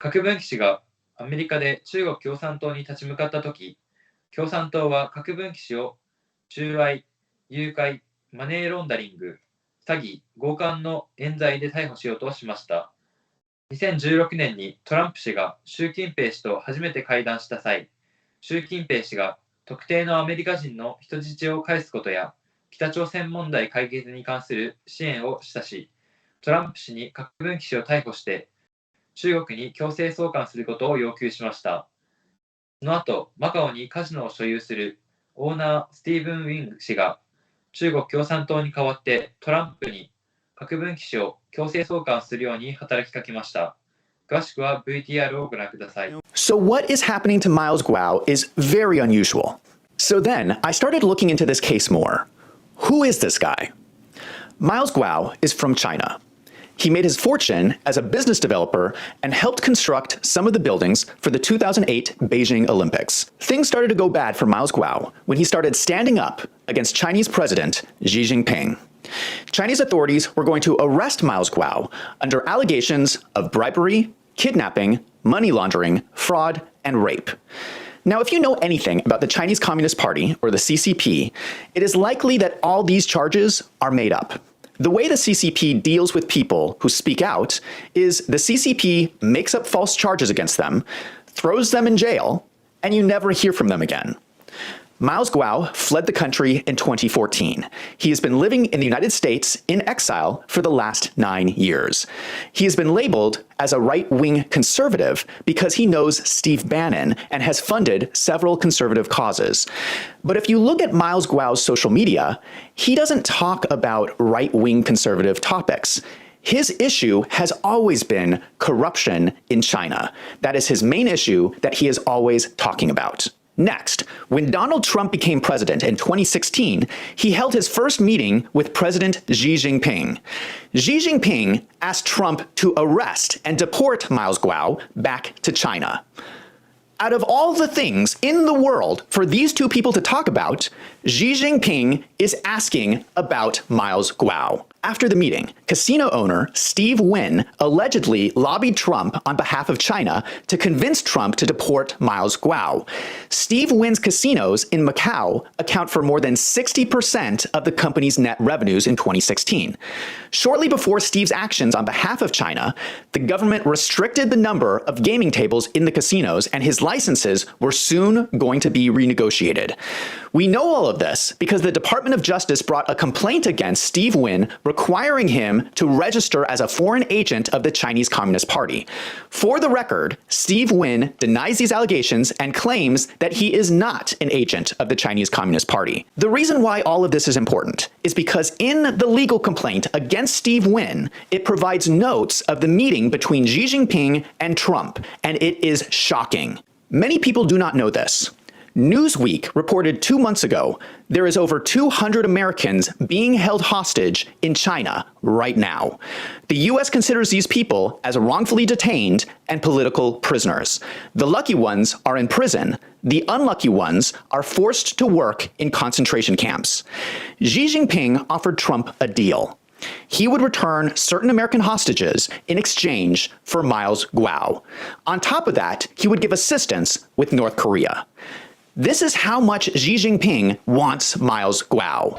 郭文貴氏がアメリカで中国共産党に立ち向かったとき、共産党は郭文貴氏を収賄、誘拐、マネーロンダリング、詐欺、強姦の冤罪で逮捕しようとしました。2016年にトランプ氏が習近平氏と初めて会談した際、習近平氏が特定のアメリカ人の人質を返すことや北朝鮮問題解決に関する支援を示唆し、トランプ氏に郭文貴氏を逮捕して中国に強制送還することを要求しました。その後、マカオにカジノを所有するオーナースティーブン・ウィング氏が中国共産党に代わってトランプに郭文貴氏を強制送還するように働きかけました。詳しくは VTR をご覧ください。So what is happening to Miles Guo is very unusual. So then I started looking into this case more. Who is this guy? Miles Guo is from China. He made his fortune as a business developer and helped construct some of the buildings for the 2008 Beijing Olympics. Things started to go bad for Miles Guo when he started standing up against Chinese President Xi Jinping. Chinese authorities were going to arrest Miles Guo under allegations of bribery, kidnapping, money laundering, fraud, and rape. Now, if you know anything about the Chinese Communist Party, or the CCP, it is likely that all these charges are made up. The way the CCP deals with people who speak out is the CCP makes up false charges against them, throws them in jail, and you never hear from them again. Miles Guo fled the country in 2014. He has been living in the United States in exile for the last 9 years. He has been labeled as a right-wing conservative because he knows Steve Bannon and has funded several conservative causes. But if you look at Miles Guo's social media, he doesn't talk about right-wing conservative topics. His issue has always been corruption in China. That is his main issue that he is always talking about. Next, when Donald Trump became president in 2016, he held his first meeting with President Xi Jinping. Xi Jinping asked Trump to arrest and deport Miles Guo back to China. Out of all the things in the world for these two people to talk about, Xi Jinping is asking about Miles Guo. After the meeting, casino owner Steve Wynn allegedly lobbied Trump on behalf of China to convince Trump to deport Miles Guo. Steve Wynn's casinos in Macau account for more than 60% of the company's net revenues in 2016. Shortly before Steve's actions on behalf of China, the government restricted the number of gaming tables in the casinos, and his licenses were soon going to be renegotiated. We know all of this because the Department of Justice brought a complaint against Steve Wynn requiring him to register as a foreign agent of the Chinese Communist Party. For the record, Steve Wynn denies these allegations and claims that he is not an agent of the Chinese Communist Party. The reason why all of this is important is because in the legal complaint against Steve Wynn, it provides notes of the meeting between Xi Jinping and Trump, and it is shocking. Many people do not know this. Newsweek reported 2 months ago there is over 200 Americans being held hostage in China right now. The U.S. considers these people as wrongfully detained and political prisoners. The lucky ones are in prison. The unlucky ones are forced to work in concentration camps. Xi Jinping offered Trump a deal. He would return certain American hostages in exchange for Miles Guo. On top of that, he would give assistance with North Korea. This is how much Xi Jinping wants Miles Guo.